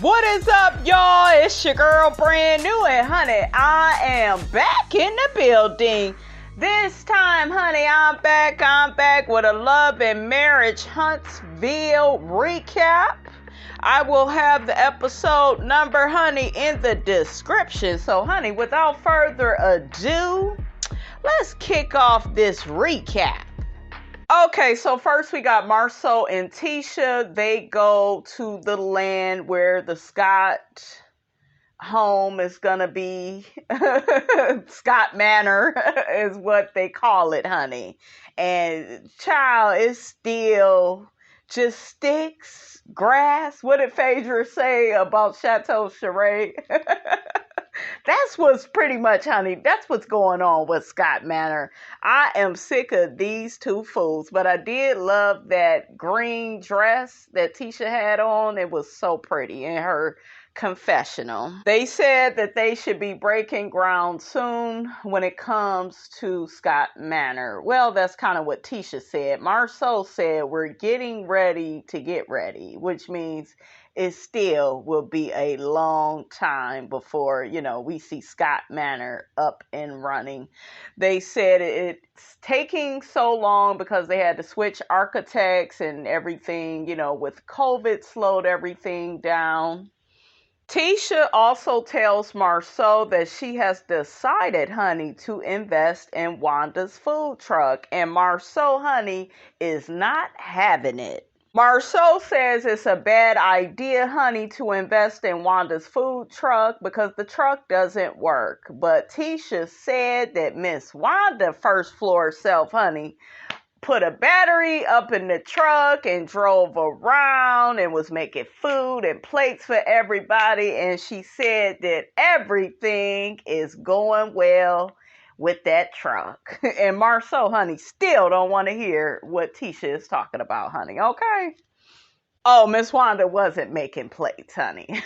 What is up, y'all? It's your girl, brand new, and honey, I am back in the building. This time, honey, I'm back with a love and marriage Huntsville recap. I will have the episode number, honey, in the description. So, honey, without further ado, let's kick off this recap. Okay, so first we got MARSAU and TISHA. They go to the land where the Scott home is gonna be. Scott Manor is what they call it, honey. And child, is still just sticks, grass. What did Phaedra say about Chateau Charade? That's what's pretty much, honey, that's what's going on with Scott Manor. I am sick of these two fools, but I did love that green dress that TISHA had on. It was so pretty in her confessional. They said that they should be breaking ground soon when it comes to Scott Manor. Well, that's kind of what TISHA said. MARSAU said we're getting ready to get ready, which means it still will be a long time before, we see Scott Manor up and running. They said it's taking so long because they had to switch architects and everything, with COVID slowed everything down. TISHA also tells MARSAU that she has decided, honey, to invest in Wanda's food truck. And MARSAU, honey, is not having it. MARSAU says it's a bad idea, honey, to invest in Wanda's food truck because the truck doesn't work. But TISHA said that Miss Wanda, first floor self, honey, put a battery up in the truck and drove around and was making food and plates for everybody. And she said that everything is going well with that truck. And MARSAU, honey, still don't want to hear what TISHA is talking about, honey. Okay? Oh, Miss Wanda wasn't making plates, honey.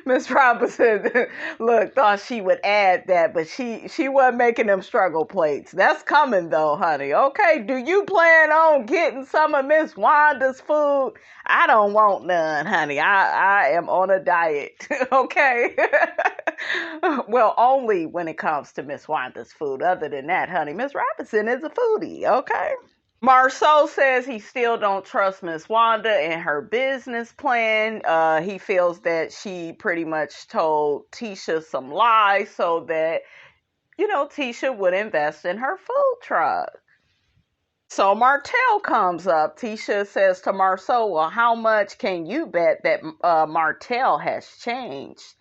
Miss Robinson, look, thought she would add that, but she wasn't making them struggle plates. That's coming, though, honey. Okay, do you plan on getting some of Miss Wanda's food? I don't want none, honey. I am on a diet, okay? Well, only when it comes to Miss Wanda's food. Other than that, honey, Miss Robinson is a foodie, okay? MARSAU says he still don't trust Miss Wanda and her business plan. He feels that she pretty much told TISHA some lies so that, TISHA would invest in her food truck. So Martell comes up. TISHA says to MARSAU, well, how much can you bet that Martell has changed?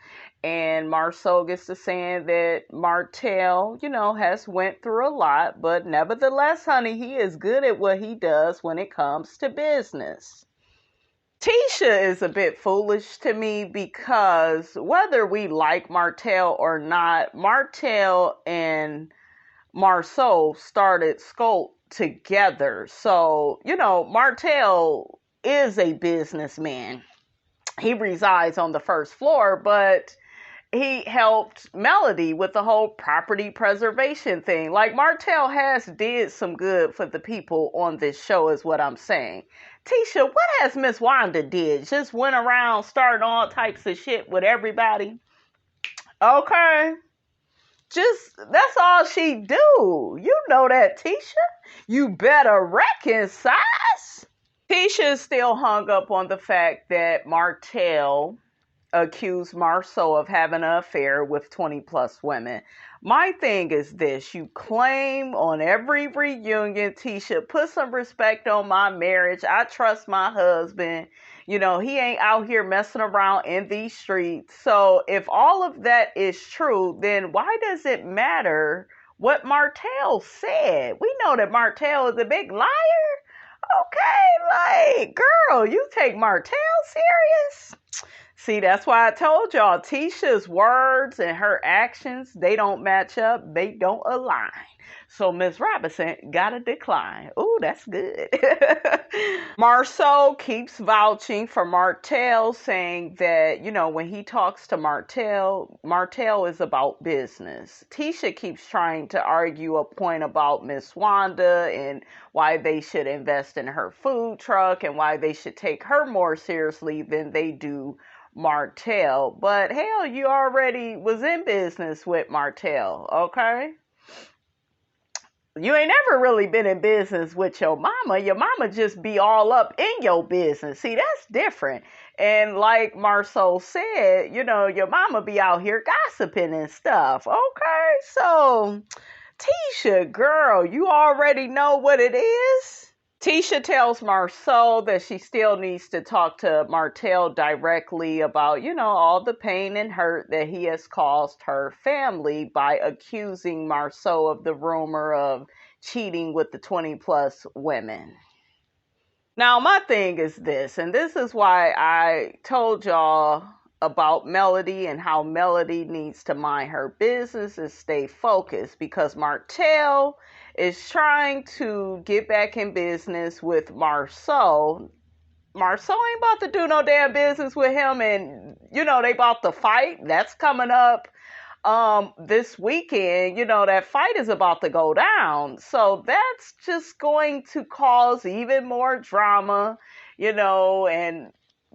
And MARSAU gets to saying that Martell, has went through a lot, but nevertheless, honey, he is good at what he does when it comes to business. TISHA is a bit foolish to me because whether we like Martell or not, Martell and MARSAU started SCHOLT together. So, Martell is a businessman. He resides on the first floor, but he helped Melody with the whole property preservation thing. Like, Martell has did some good for the people on this show is what I'm saying. TISHA, what has Miss Wanda did? Just went around starting all types of shit with everybody? Okay. That's all she do. You know that, TISHA. You better reconcile. TISHA is still hung up on the fact that Martell accused MARSAU of having an affair with 20 plus women. My thing is this: you claim on every reunion, TISHA, put some respect on my marriage. I trust my husband. He ain't out here messing around in these streets. So if all of that is true, then why does it matter what Martell said? We know that Martell is a big liar. Okay, girl, you take Martell serious? See, that's why I told y'all, TISHA's words and her actions, they don't match up. They don't align. So Miss Robinson got a decline. Ooh, that's good. MARSAU keeps vouching for Martell, saying that, when he talks to Martell is about business. TISHA keeps trying to argue a point about Miss Wanda and why they should invest in her food truck and why they should take her more seriously than they do Martell. But hell, you already was in business with Martell, okay? You ain't never really been in business with your mama. Your mama just be all up in your business. See, that's different. And like MARSAU said, your mama be out here gossiping and stuff. Okay, so TISHA, girl, you already know what it is. TISHA tells MARSAU that she still needs to talk to Martell directly about, all the pain and hurt that he has caused her family by accusing MARSAU of the rumor of cheating with the 20-plus women. Now, my thing is this, and this is why I told y'all about Melody and how Melody needs to mind her business and stay focused, because Martell is trying to get back in business with MARSAU. MARSAU ain't about to do no damn business with him, and they about to fight. That's coming up this weekend. That fight is about to go down, so that's just going to cause even more drama, and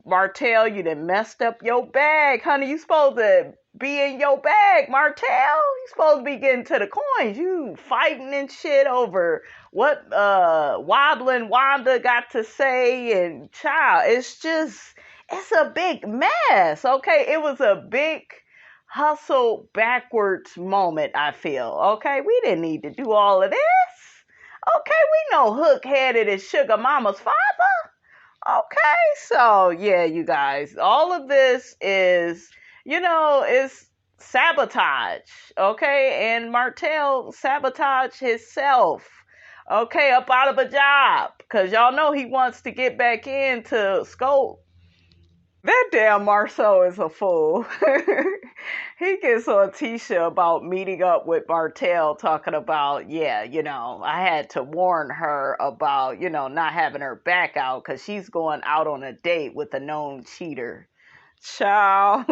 Martell, you done messed up your bag, honey. You supposed to be in your bag, Martell. You supposed to be getting to the coins. You fighting and shit over what wobbling Wanda got to say, and child, it's a big mess. Okay, it was a big hustle backwards moment, I feel. Okay, we didn't need to do all of this. Okay, we know Hook-headed is Sugar Mama's father. Okay, so yeah, you guys, all of this is, is sabotage, okay? And Martell sabotaged himself, okay, up out of a job, because y'all know he wants to get back into SCHOLT. That damn MARSAU is a fool. He gets on TISHA about meeting up with Martell, talking about, I had to warn her about, not having her back out because she's going out on a date with a known cheater. Ciao.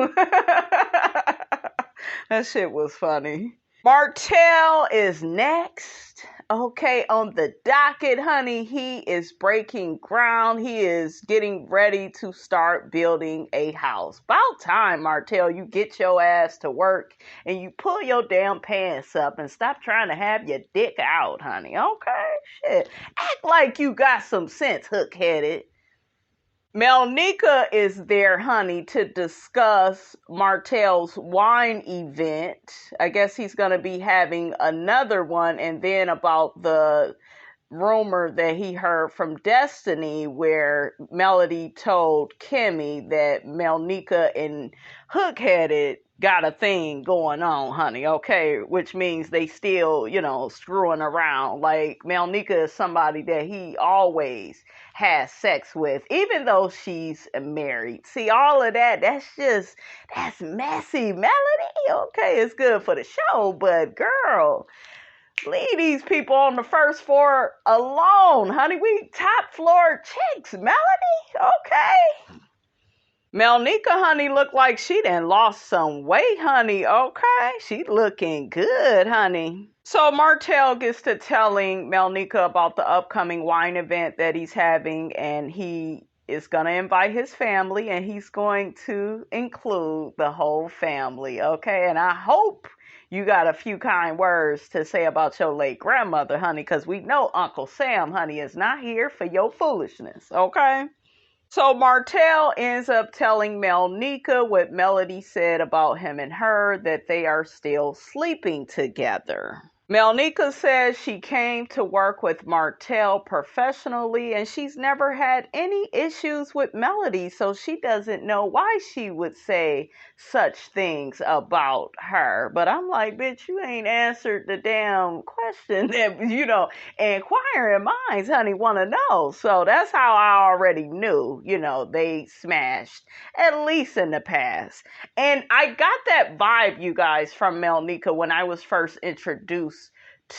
That shit was funny. Martell is next. Okay, on the docket, honey, he is breaking ground. He is getting ready to start building a house. About time, Martell, you get your ass to work and you pull your damn pants up and stop trying to have your dick out, honey. Okay, shit. Act like you got some sense, hook-headed. MELNIKA is there, honey, to discuss Martell's wine event. I guess he's going to be having another one, and then about the rumor that he heard from Destiny where Melody told KIMMIE that MELNIKA and Hook-headed got a thing going on, honey, okay? Which means they still, screwing around. Like, MELNIKA is somebody that he always has sex with, even though she's married. See, all of that's messy, Melody. Okay, it's good for the show, but girl, leave these people on the first floor alone, honey. We top floor chicks, Melody. Okay. MELNIKA, honey, look like she done lost some weight, honey. Okay, she looking good, honey. So Martell gets to telling MELNIKA about the upcoming wine event that he's having, and he is going to invite his family, and he's going to include the whole family, okay? And I hope you got a few kind words to say about your late grandmother, honey, because we know Uncle Sam, honey, is not here for your foolishness, okay? So Martell ends up telling MELNIKA what Melody said about him and her, that they are still sleeping together. MELNIKA says she came to work with Martell professionally and she's never had any issues with Melody, so she doesn't know why she would say such things about her. But I'm like, bitch, you ain't answered the damn question that, inquiring minds, honey, want to know. So that's how I already knew, they smashed, at least in the past. And I got that vibe, you guys, from MELNIKA when I was first introduced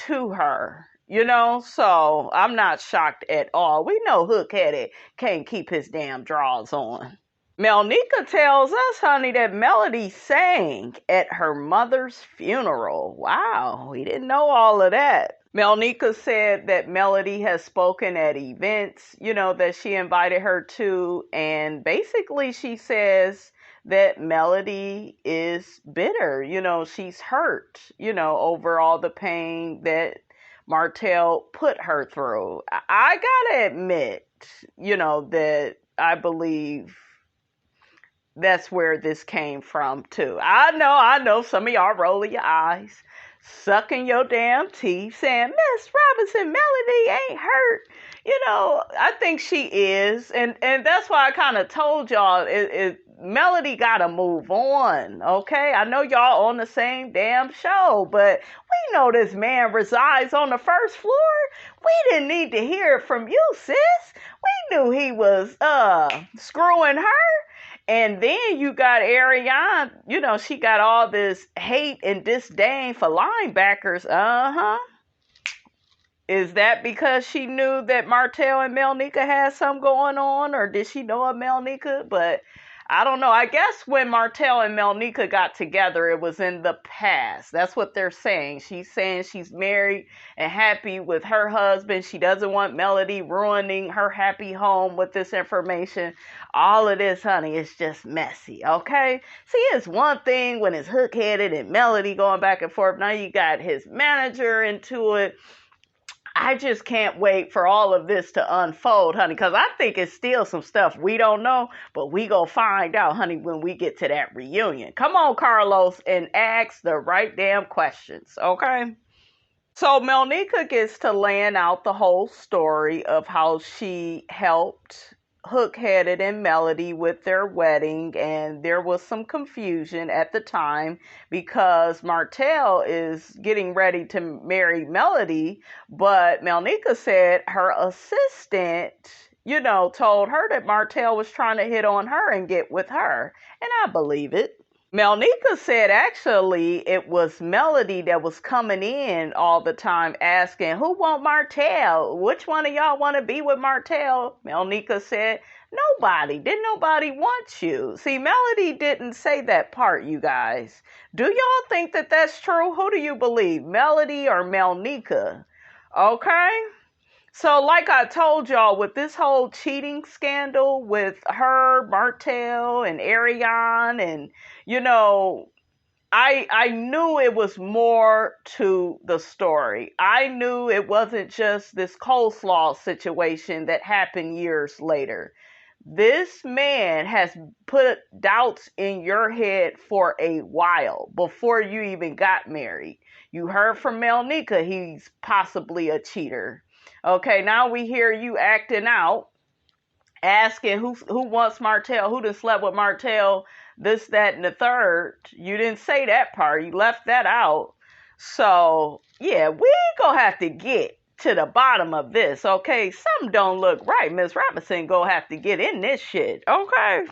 to her, so I'm not shocked at all. We know Hook-headed can't keep his damn drawers on. MELNIKA tells us, honey, that Melody sang at her mother's funeral. Wow, we didn't know all of that. MELNIKA said that Melody has spoken at events, that she invited her to, and basically she says that Melody is bitter. She's hurt, over all the pain that Martell put her through. I gotta admit, that I believe that's where this came from too. I know some of y'all rolling your eyes, sucking your damn teeth, saying, Miss Robinson, Melody ain't hurt. I think she is. And that's why I kind of told y'all, Melody gotta move on, okay? I know y'all on the same damn show, but we know this man resides on the first floor. We didn't need to hear it from you, sis. We knew he was screwing her. And then you got Ariane, she got all this hate and disdain for linebackers. Is that because she knew that Martell and MELNIKA had something going on, or did she know of MELNIKA? But I don't know. I guess when Martell and MELNIKA got together, it was in the past. That's what they're saying. She's saying she's married and happy with her husband. She doesn't want Melody ruining her happy home with this information. All of this, honey, is just messy, okay? See, it's one thing when it's Hook-headed and Melody going back and forth. Now you got his manager into it. I just can't wait for all of this to unfold, honey, because I think it's still some stuff we don't know, but we gonna find out, honey, when we get to that reunion. Come on, Carlos, and ask the right damn questions, okay? So MELNIKA gets to laying out the whole story of how she helped Hook-headed and Melody with their wedding, and there was some confusion at the time because Martell is getting ready to marry Melody, but MELNIKA said her assistant, told her that Martell was trying to hit on her and get with her, and I believe it. MELNIKA said actually it was Melody that was coming in all the time asking, who want Martell? Which one of y'all want to be with Martell? MELNIKA said, nobody. Didn't nobody want you? See, Melody didn't say that part, you guys. Do y'all think that that's true? Who do you believe, Melody or MELNIKA? Okay? So like I told y'all, with this whole cheating scandal with her, Martell, and Ariane, and, I knew it was more to the story. I knew it wasn't just this coleslaw situation that happened years later. This man has put doubts in your head for a while before you even got married. You heard from MELNIKA, he's possibly a cheater. Okay, now we hear you acting out, asking who wants Martell, who done slept with Martell, this, that, and the third. You didn't say that part. You left that out. So, yeah, we gonna have to get to the bottom of this, okay? Something don't look right. Miss Robinson gonna have to get in this shit, okay?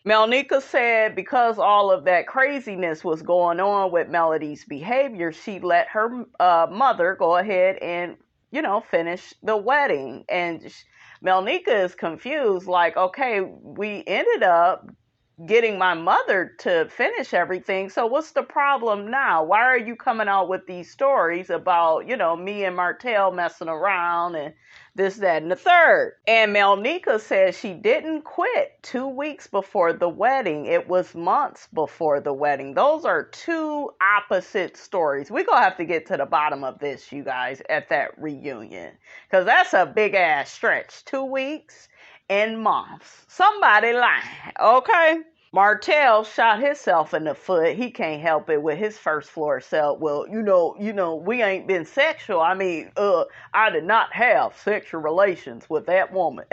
MELNIKA said because all of that craziness was going on with Melody's behavior, she let her mother go ahead and finish the wedding. And MELNIKA is confused, like, okay, we ended up getting my mother to finish everything. So what's the problem now? Why are you coming out with these stories about, me and Martell messing around and this, that, and the third? And MELNIKA says she didn't quit 2 weeks before the wedding. It was months before the wedding. Those are two opposite stories. We're going to have to get to the bottom of this, you guys, at that reunion. Because that's a big ass stretch. 2 weeks and months. Somebody lying, okay? Martell shot himself in the foot. He can't help it with his first floor self. Well, we ain't been sexual. I mean, I did not have sexual relations with that woman.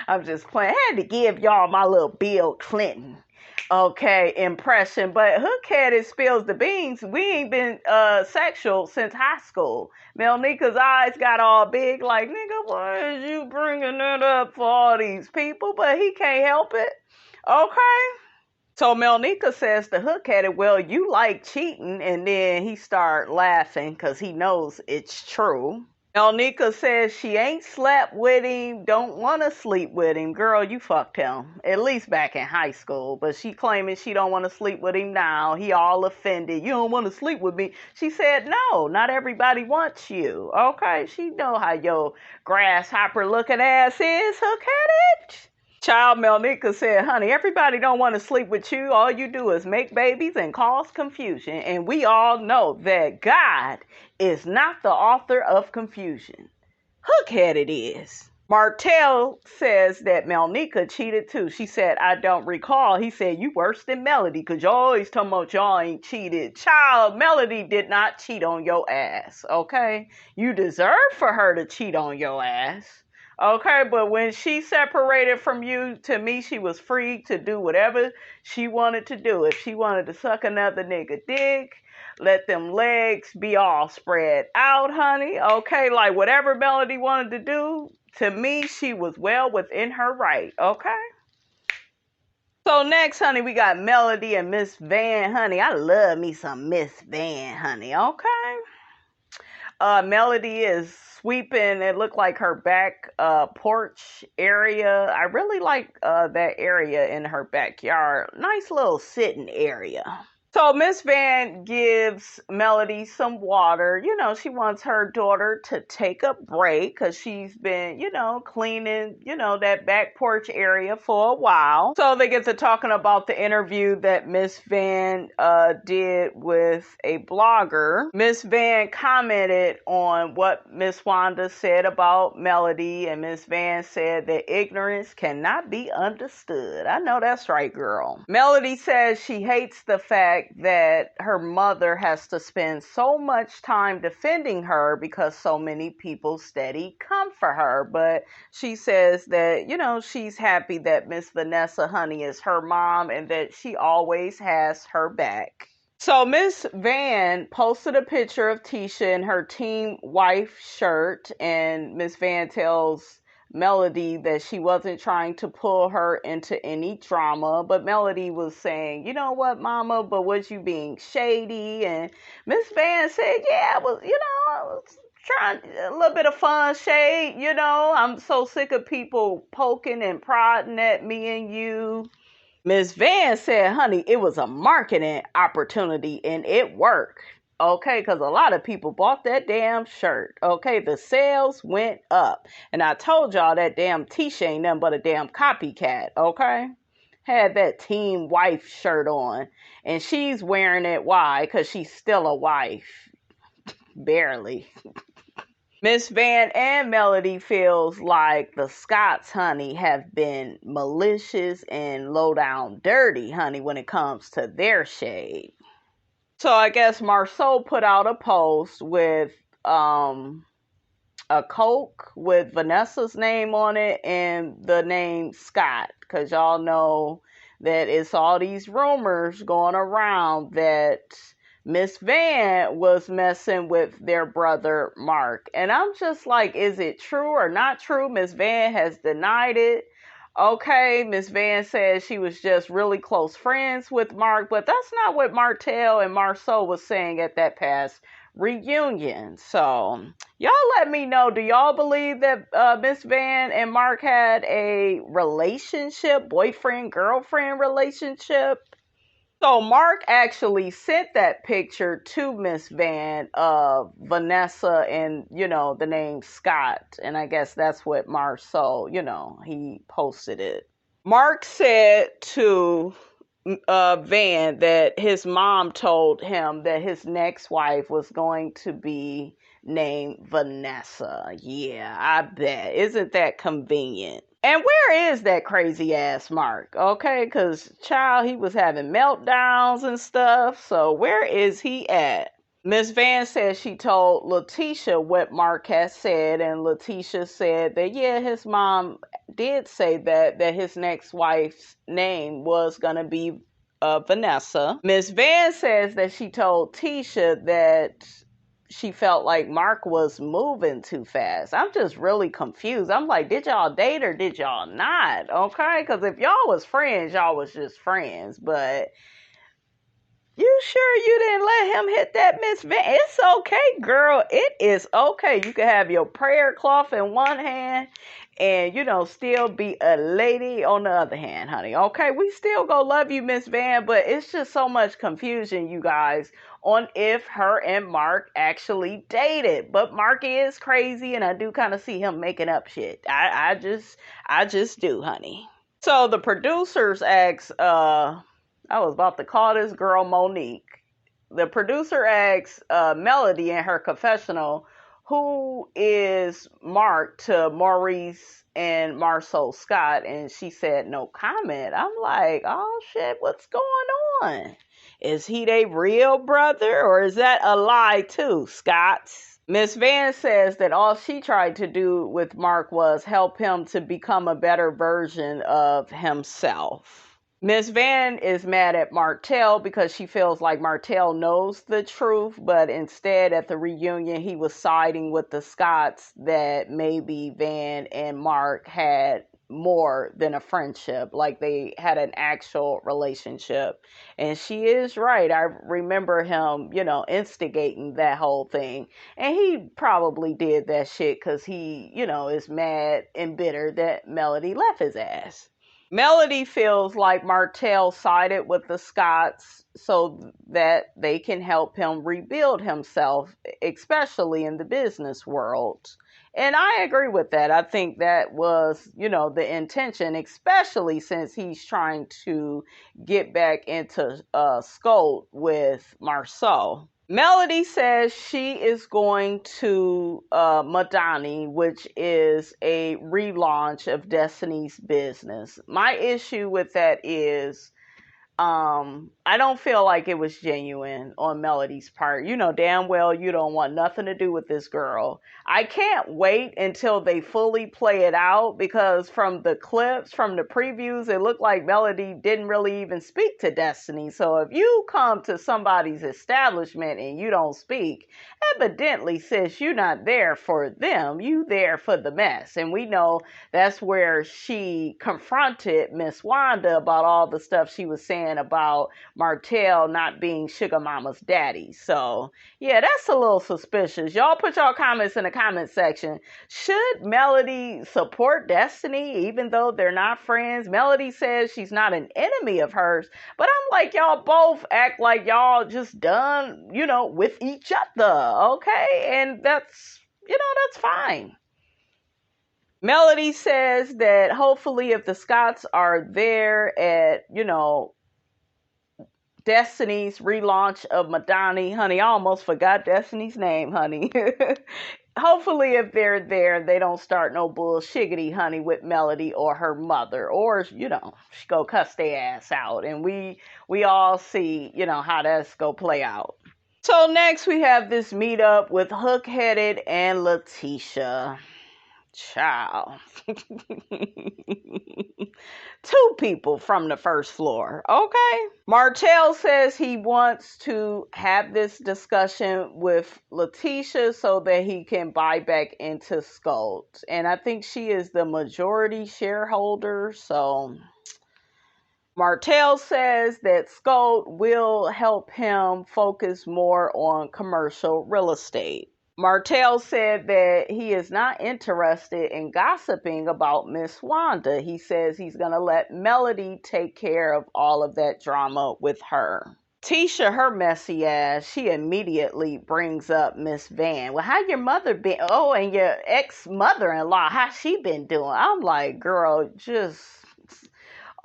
I'm just playing. I had to give y'all my little Bill Clinton, impression. But Hook-headed spills the beans. We ain't been sexual since high school. MELNIKA's eyes got all big, like, nigga, why is you bringing that up for all these people? But he can't help it. Okay? So MELNIKA says to Hook at it, well, you like cheating, and then he start laughing because he knows it's true. MELNIKA says she ain't slept with him, don't want to sleep with him. Girl, you fucked him, at least back in high school. But she claiming she don't want to sleep with him now. He all offended. You don't want to sleep with me. She said, no, not everybody wants you. Okay, she know how your grasshopper looking ass is. Hook at it. Child MELNIKA said, honey, everybody don't want to sleep with you. All you do is make babies and cause confusion. And we all know that God is not the author of confusion. Hook-headed is. Martell says that MELNIKA cheated too. She said, I don't recall. He said, you worse than Melody because y'all always talking about y'all ain't cheated. Child, Melody did not cheat on your ass, okay? You deserve for her to cheat on your ass. Okay, but when she separated from you, to me, she was free to do whatever she wanted to do. If she wanted to suck another nigga dick, let them legs be all spread out, honey. Okay, like whatever Melody wanted to do, to me, she was well within her right. Okay? So next, honey, we got Melody and Miss Van, honey. I love me some Miss Van, honey. Okay? Melody is sweeping, it looked like her back porch area. I really like that area in her backyard. Nice little sitting area. So Miss Van gives Melody some water. You know, she wants her daughter to take a break because she's been, you know, cleaning, you know, that back porch area for a while. So they get to talking about the interview that Miss Van did with a blogger. Miss Van commented on what Miss Wanda said about Melody, and Miss Van said that ignorance cannot be understood. I know that's right, girl. Melody says she hates the fact that her mother has to spend so much time defending her because so many people steady come for her. But she says that, you know, she's happy that Miss Vanessa, honey, is her mom and that she always has her back. So Miss Van posted a picture of TISHA in her team wife shirt, and Miss Van tells Melody that she wasn't trying to pull her into any drama, but Melody was saying, you know what, mama, but was you being shady? And Miss Van said, yeah, I was trying a little bit of fun shade, you know, I'm so sick of people poking and prodding at me and you. Miss Van said, honey, it was a marketing opportunity and it worked. Okay, because a lot of people bought that damn shirt. Okay, the sales went up. And I told y'all that damn TISHA ain't nothing but a damn copycat. Okay, had that team wife shirt on. And she's wearing it. Why? Because she's still a wife. Barely. Miss Van and Melody feels like the Scotts, honey, have been malicious and low down dirty, honey, when it comes to their shade. So I guess MARSAU put out a post with a Coke with Vanessa's name on it and the name Scott. Because y'all know that it's all these rumors going around that Miss Van was messing with their brother Mark. And I'm just like, is it true or not true? Miss Van has denied it. Okay, Miss Van says she was just really close friends with Mark, but that's not what Martell and MARSAU was saying at that past reunion. So, y'all let me know, do y'all believe that Miss Van and Mark had a relationship, boyfriend-girlfriend relationship? So Mark actually sent that picture to Miss Van of Vanessa and, you know, the name Scott. And I guess that's what MARSAU, you know, he posted it. Mark said to Van that his mom told him that his next wife was going to be named Vanessa. Yeah, I bet. Isn't that convenient? And where is that crazy ass Mark? Okay, because child, he was having meltdowns and stuff. So where is he at? Miss Van says she told Letitia what Mark has said, and Letitia said that yeah, his mom did say that his next wife's name was gonna be Vanessa. Miss Van says that she told Tisha that she felt like Mark was moving too fast. I'm just really confused. I'm like, did y'all date or did y'all not? Okay, because if y'all was friends, y'all was just friends. But you sure you didn't let him hit that Miss Van? It's okay, girl. It is okay. You can have your prayer cloth in one hand and, still be a lady on the other hand, honey. Okay, we still go love you, Miss Van, but it's just so much confusion, you guys, on if her and Mark actually dated. But Mark is crazy, and I do kind of see him making up shit. I just do, honey. So the producers asked, I was about to call this girl Monique. The producer asked Melody in her confessional, who is Mark to Maurice and MARSAU Scott, and she said no comment. I'm like, oh shit, what's going on? Is he their real brother, or is that a lie too, Scott? Miss Van says that all she tried to do with Mark was help him to become a better version of himself. Miss Van is mad at Martell because she feels like Martell knows the truth, but instead at the reunion he was siding with the Scotts that maybe Van and Mark had more than a friendship, like they had an actual relationship. And she is right. I remember him, instigating that whole thing. And he probably did that shit because he, is mad and bitter that Melody left his ass. Melody feels like Martell sided with the Scotts so that they can help him rebuild himself, especially in the business world. And I agree with that. I think that was, the intention, especially since he's trying to get back into SCHOLT with MARSAU. Melody says she is going to Madonnie, which is a relaunch of Destiny's Business. My issue with that is I don't feel like it was genuine on Melody's part. You know damn well you don't want nothing to do with this girl. I can't wait until they fully play it out, because from the clips, from the previews, it looked like Melody didn't really even speak to Destiny. So if you come to somebody's establishment and you don't speak, evidently, sis, you're not there for them. You there for the mess. And we know that's where she confronted Miss Wanda about all the stuff she was saying about Martell not being Sugar Mama's daddy. So yeah, that's a little suspicious. Y'all put y'all comments in the comment section. Should Melody support Destiny even though they're not friends? Melody says she's not an enemy of hers, but I'm like, y'all both act like y'all just done, with each other, okay? And that's fine. Melody says that hopefully if the Scotts are there at, Destiny's relaunch of Madonnie, honey, I almost forgot Destiny's name, honey. Hopefully if they're there, they don't start no bullshiggity, honey, with Melody or her mother, or, she go cuss their ass out. And we all see, how that's go play out. So next we have this meetup with Hook-Headed and Letitia. Child. Two people from the first floor, okay? Martell says he wants to have this discussion with Letitia so that he can buy back into SCHOLT. And I think she is the majority shareholder, so Martell says that SCHOLT will help him focus more on commercial real estate. Martell said that he is not interested in gossiping about Miss Wanda. He says he's going to let Melody take care of all of that drama with her. TISHA, her messy ass, she immediately brings up Miss Van. Well, how your mother been? Oh, and your ex-mother-in-law, how she been doing? I'm like, girl, just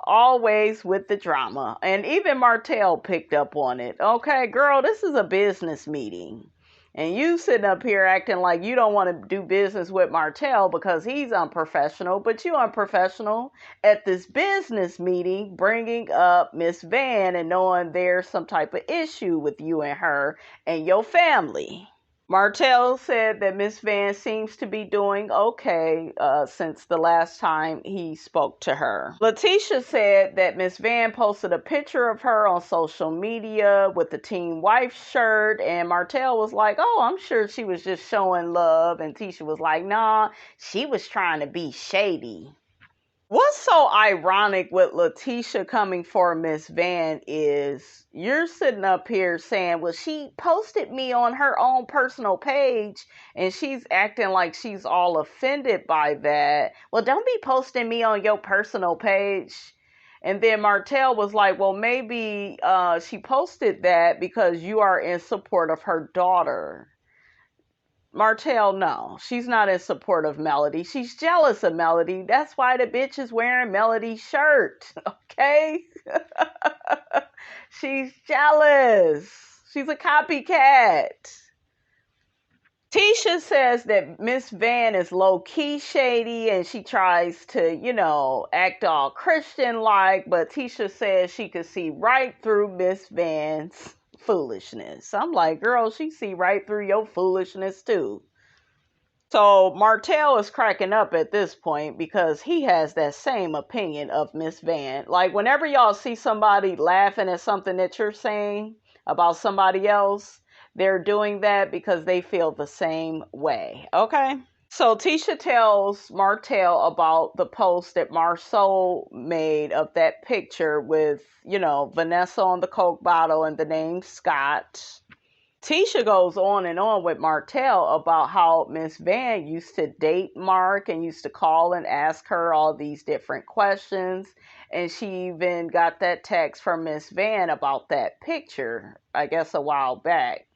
always with the drama. And even Martell picked up on it. Okay, girl, this is a business meeting. And you sitting up here acting like you don't want to do business with Martell because he's unprofessional, but you unprofessional at this business meeting bringing up Miss Van and knowing there's some type of issue with you and her and your family. Martell said that Miss Van seems to be doing okay since the last time he spoke to her. Letitia said that Miss Van posted a picture of her on social media with the Team Wife shirt, and Martell was like, oh, I'm sure she was just showing love, and Tisha was like, nah, she was trying to be shady. What's so ironic with Letitia coming for Miss Van is you're sitting up here saying, well, she posted me on her own personal page and she's acting like she's all offended by that. Well, don't be posting me on your personal page. And then Martell was like, well, maybe she posted that because you are in support of her daughter. Martell, no, she's not in support of Melody. She's jealous of Melody. That's why the bitch is wearing Melody's shirt, okay? She's jealous. She's a copycat. Tisha says that Miss Van is low-key shady and she tries to, act all Christian-like, but Tisha says she could see right through Miss Van's foolishness. I'm like, girl, she see right through your foolishness too. So Martell is cracking up at this point because he has that same opinion of Miss Van. Like whenever y'all see somebody laughing at something that you're saying about somebody else, they're doing that because they feel the same way. Okay? So Tisha tells Martell about the post that MARSAU made of that picture with, Vanessa on the Coke bottle and the name Scott. Tisha goes on and on with Martell about how Miss Van used to date Mark and used to call and ask her all these different questions. And she even got that text from Miss Van about that picture, I guess a while back.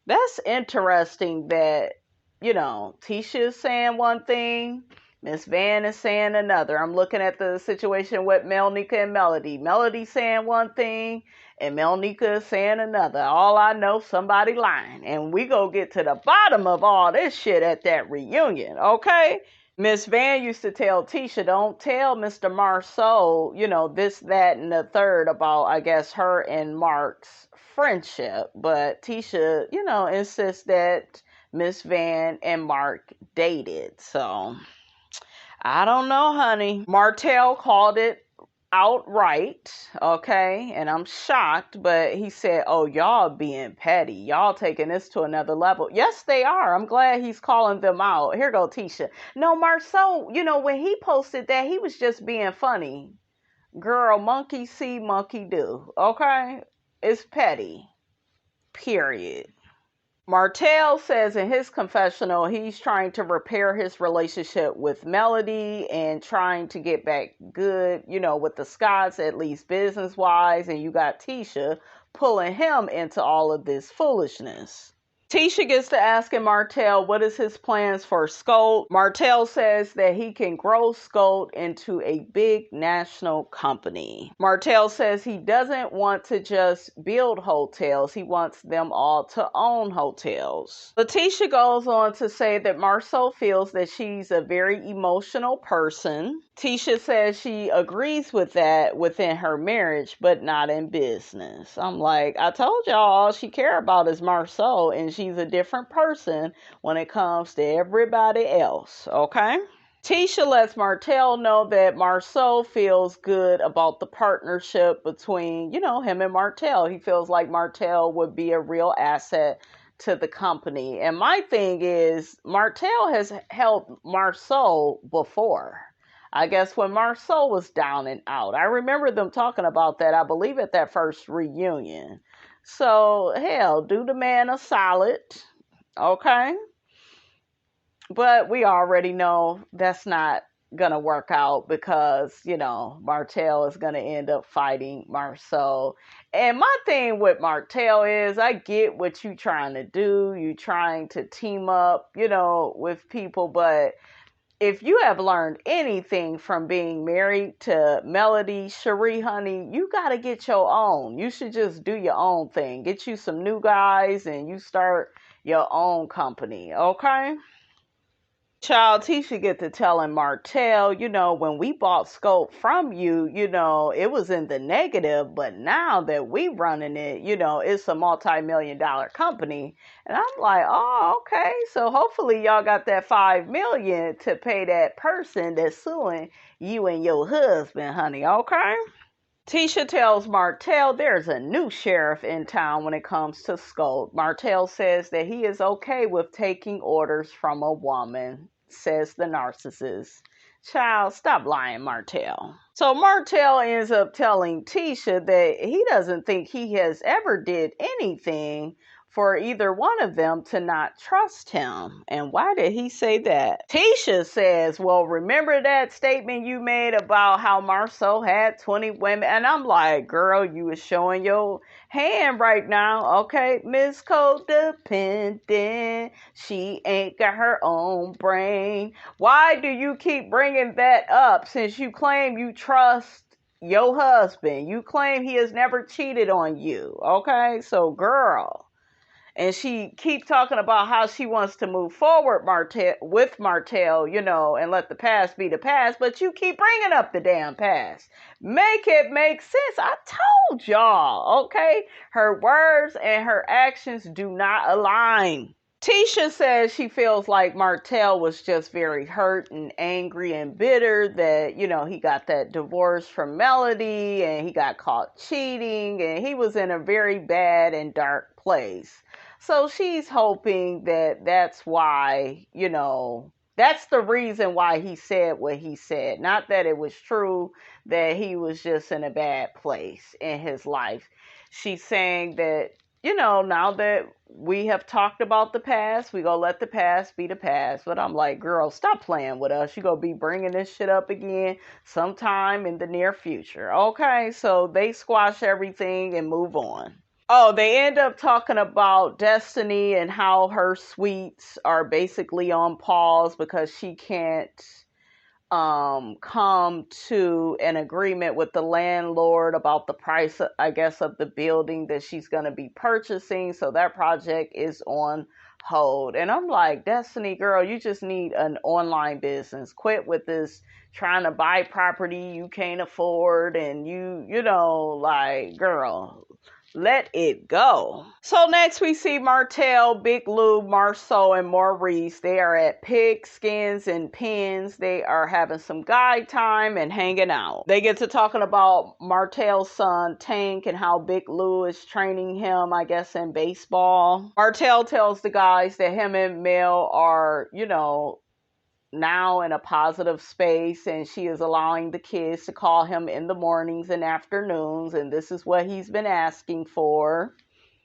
That's interesting that Tisha is saying one thing, Miss Van is saying another. I'm looking at the situation with MELNIKA and Melody. Melody saying one thing, and MELNIKA is saying another. All I know, somebody lying. And we go get to the bottom of all this shit at that reunion, okay? Miss Van used to tell Tisha, don't tell Mr. MARSAU, this, that, and the third about, I guess, her and Mark's friendship. But Tisha, insists that Miss Van and Mark dated. So, I don't know, honey. Martell called it outright, okay? And I'm shocked, but he said, oh, y'all being petty. Y'all taking this to another level. Yes, they are. I'm glad he's calling them out. Here go Tisha. No, MARSAU, when he posted that, he was just being funny. Girl, monkey see, monkey do, okay? It's petty. Period. Martell says in his confessional he's trying to repair his relationship with Melody and trying to get back good, with the Scotts, at least business-wise. And you got Tisha pulling him into all of this foolishness. Tisha gets to asking Martell what is his plans for SCHOLT. Martell says that he can grow SCHOLT into a big national company. Martell says he doesn't want to just build hotels. He wants them all to own hotels. Letitia goes on to say that MARSAU feels that she's a very emotional person. Tisha says she agrees with that within her marriage, but not in business. I'm like, I told y'all all she care about is MARSAU, and she's a different person when it comes to everybody else, okay? Tisha lets Martell know that MARSAU feels good about the partnership between, him and Martell. He feels like Martell would be a real asset to the company. And my thing is, Martell has helped MARSAU before. I guess when MARSAU was down and out. I remember them talking about that, I believe, at that first reunion. So, hell, do the man a solid, okay? But we already know that's not going to work out because, Martell is going to end up fighting MARSAU. And my thing with Martell is I get what you're trying to do. You're trying to team up, with people, but if you have learned anything from being married to Melody, Cherie, honey, you got to get your own. You should just do your own thing. Get you some new guys and you start your own company, okay? Child, Tisha get to telling Martell, when we bought SCHOLT from you, it was in the negative, but now that we running it, it's a multi-million-dollar company. And I'm like, oh, okay. So hopefully y'all got that $5 million to pay that person that's suing you and your husband, honey, okay? Tisha tells Martell there's a new sheriff in town when it comes to SCHOLT. Martell says that he is okay with taking orders from a woman, says the narcissist. Child, stop lying, Martell. So Martell ends up telling Tisha that he doesn't think he has ever did anything for either one of them to not trust him. And why did he say that? Tisha says, well, remember that statement you made about how MARSAU had 20 women? And I'm like, girl, you was showing your hand right now. Okay, Miss Codependent. She ain't got her own brain. Why do you keep bringing that up since you claim you trust your husband? You claim he has never cheated on you. Okay, so girl. And she keep talking about how she wants to move forward with Martell, and let the past be the past. But you keep bringing up the damn past. Make it make sense. I told y'all, okay? Her words and her actions do not align. Tisha says she feels like Martell was just very hurt and angry and bitter that, he got that divorce from Melody and he got caught cheating and he was in a very bad and dark place. So she's hoping that that's why, that's the reason why he said what he said. Not that it was true that he was just in a bad place in his life. She's saying that, now that we have talked about the past, we gonna let the past be the past. But I'm like, girl, stop playing with us. You gonna be bringing this shit up again sometime in the near future. Okay, so they squash everything and move on. Oh, they end up talking about Destiny and how her suites are basically on pause because she can't come to an agreement with the landlord about the price, I guess, of the building that she's going to be purchasing. So that project is on hold. And I'm like, Destiny, girl, you just need an online business. Quit with this trying to buy property you can't afford. And girl, let it go. So next we see Martell, Big Lou, MARSAU, and Maurice. They are at Pig Skins and Pins. They are having some guy time and hanging out. They get to talking about Martell's son, Tank, and how Big Lou is training him, I guess, in baseball. Martell tells the guys that him and Mel are, now in a positive space, and she is allowing the kids to call him in the mornings and afternoons, and this is what he's been asking for.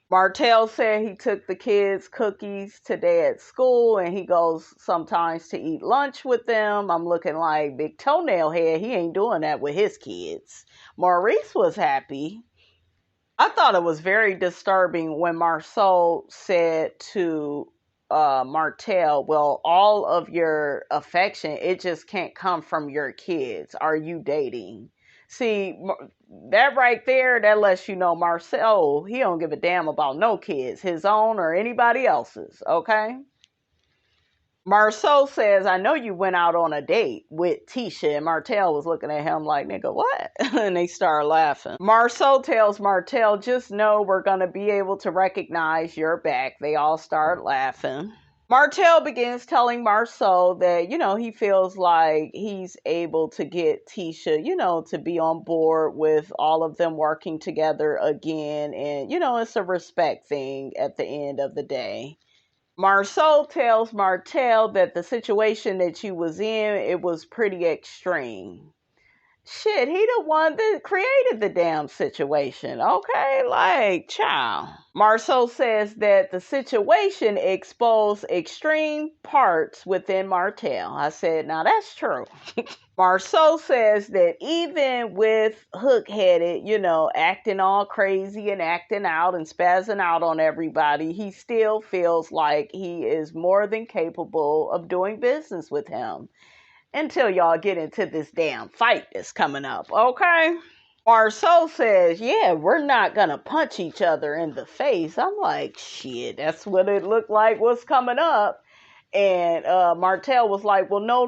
Martell said he took the kids cookies today at school, and he goes sometimes to eat lunch with them. I'm looking like Big Toenail Head. He ain't doing that with his kids. Maurice was happy. I thought it was very disturbing when MARSAU said to Martell, well, all of your affection, it just can't come from your kids. Are you dating? See, that right there, that lets you know MARSAU, he don't give a damn about no kids, his own or anybody else's, okay? MARSAU says, I know you went out on a date with Tisha, and Martell was looking at him like, nigga, what? And they start laughing. MARSAU tells Martell, just know we're going to be able to recognize your back. They all start laughing. Martell begins telling MARSAU that, he feels like he's able to get Tisha, to be on board with all of them working together again. And, it's a respect thing at the end of the day. MARSAU tells Martell that the situation that you was in, it was pretty extreme. Shit, he the one that created the damn situation, okay? Like, child. MARSAU says that the situation exposed extreme parts within Martell. I said, now that's true. MARSAU says that even with hook-headed, acting all crazy and acting out and spazzing out on everybody, he still feels like he is more than capable of doing business with him. Until y'all get into this damn fight that's coming up, okay? MARSAU says, yeah, we're not gonna punch each other in the face. I'm like, shit, that's what it looked like was coming up. And Martell was like, well, no.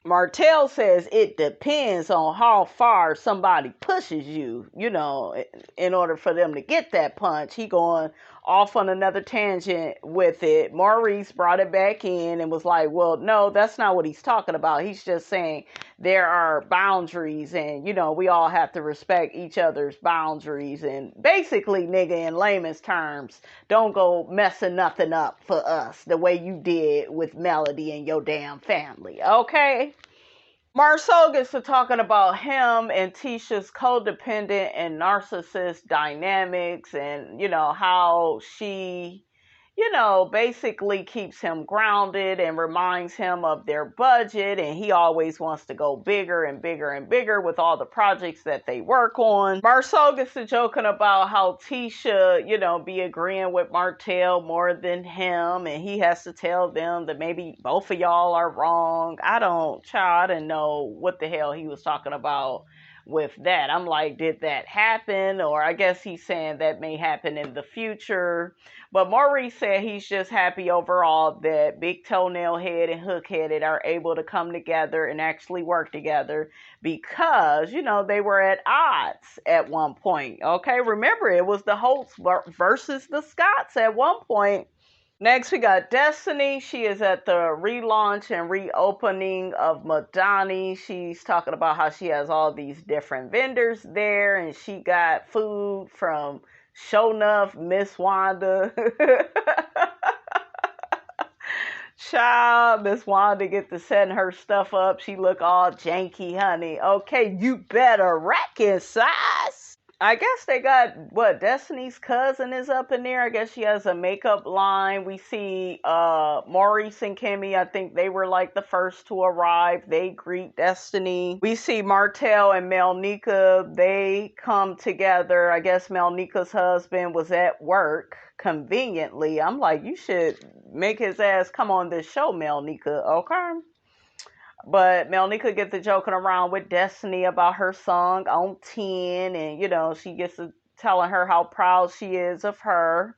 Martell says it depends on how far somebody pushes you, in order for them to get that punch. He going off on another tangent with it. Maurice brought it back in and was like, well, no, that's not what he's talking about. He's just saying there are boundaries and, we all have to respect each other's boundaries. And basically, nigga, in layman's terms, don't go messing nothing up for us the way you did with Melody and your damn family, okay? MARSAU gets to talking about him and TISHA's codependent and narcissist dynamics and, how she, basically keeps him grounded and reminds him of their budget. And he always wants to go bigger and bigger and bigger with all the projects that they work on. MARSAU gets to joking about how TISHA, be agreeing with Martell more than him. And he has to tell them that maybe both of y'all are wrong. I didn't know what the hell he was talking about with that. I'm like, did that happen? Or I guess he's saying that may happen in the future. But Maurice said he's just happy overall that Big Toenail Head and Hook Headed are able to come together and actually work together because, they were at odds at one point. Okay, remember, it was the Holtz versus the Scotts at one point. Next, we got Destiny. She is at the relaunch and reopening of Madonnie. She's talking about how she has all these different vendors there, and she got food from Show Enough, Miss Wanda. Child, Miss Wanda get to setting her stuff up. She look all janky, honey. Okay, you better reconcile. I guess they got, Destiny's cousin is up in there. I guess she has a makeup line. We see Maurice and KIMMIE. I think they were like the first to arrive. They greet Destiny. We see Martell and MELNIKA. They come together. I guess MELNIKA's husband was at work conveniently. I'm like, you should make his ass come on this show, MELNIKA, okay? But MELNIKA gets to joking around with Destiny about her song on 10. And, she gets to telling her how proud she is of her.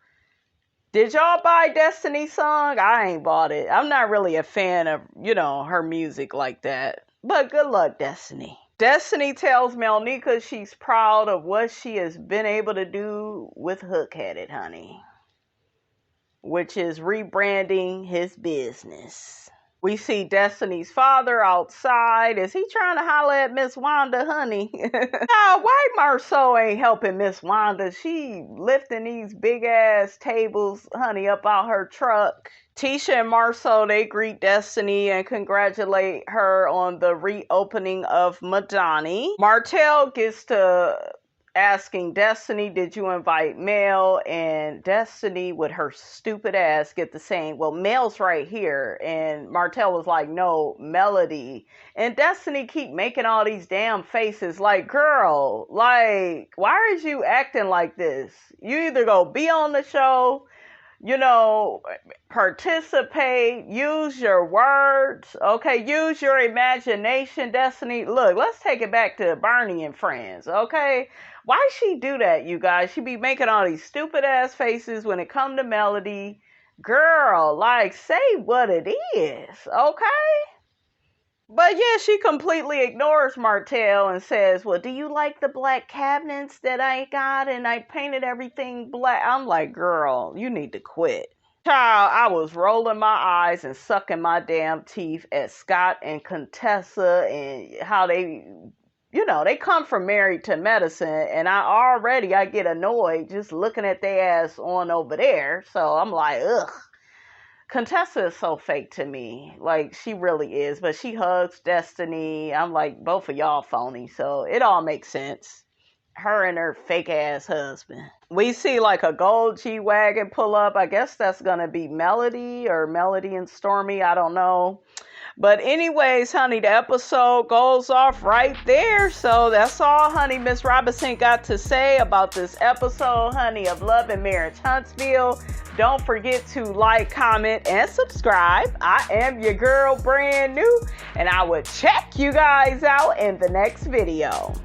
Did y'all buy Destiny's song? I ain't bought it. I'm not really a fan of, her music like that. But good luck, Destiny. Destiny tells MELNIKA she's proud of what she has been able to do with Hook Headed, honey. Which is rebranding his business. We see Destiny's father outside. Is he trying to holler at Miss Wanda, honey? Now, why MARSAU ain't helping Miss Wanda? She lifting these big ass tables, honey, up out her truck. TISHA and MARSAU, they greet Destiny and congratulate her on the reopening of Madonnie. Martell gets to asking Destiny, did you invite Mel? And Destiny, with her stupid ass, get to saying, well, Mel's right here. And Martell was like, no, Melody. And Destiny keep making all these damn faces like, girl, like, why is you acting like this? You either go be on the show, participate, use your words, okay, use your imagination, Destiny. Look, let's take it back to Bernie and Friends, okay? Why she do that, you guys? She be making all these stupid ass faces when it come to Melody. Girl, like, say what it is, okay? But yeah, she completely ignores Martell and says, well, do you like the black cabinets that I got and I painted everything black? I'm like, girl, you need to quit. Child, I was rolling my eyes and sucking my damn teeth at Scott and Contessa and how they, they come from Married to Medicine, and I get annoyed just looking at their ass on over there. So I'm like, ugh. Contessa is so fake to me. Like, she really is. But she hugs Destiny. I'm like, both of y'all phony. So it all makes sense. Her and her fake ass husband. We see like a gold G-Wagon pull up. I guess that's going to be Melody or Melody and Stormy. I don't know. But anyways, honey, the episode goes off right there. So that's all, honey, Miss Robinson got to say about this episode, honey, of Love and Marriage Huntsville. Don't forget to like, comment, and subscribe. I am your girl, brand new, and I will check you guys out in the next video.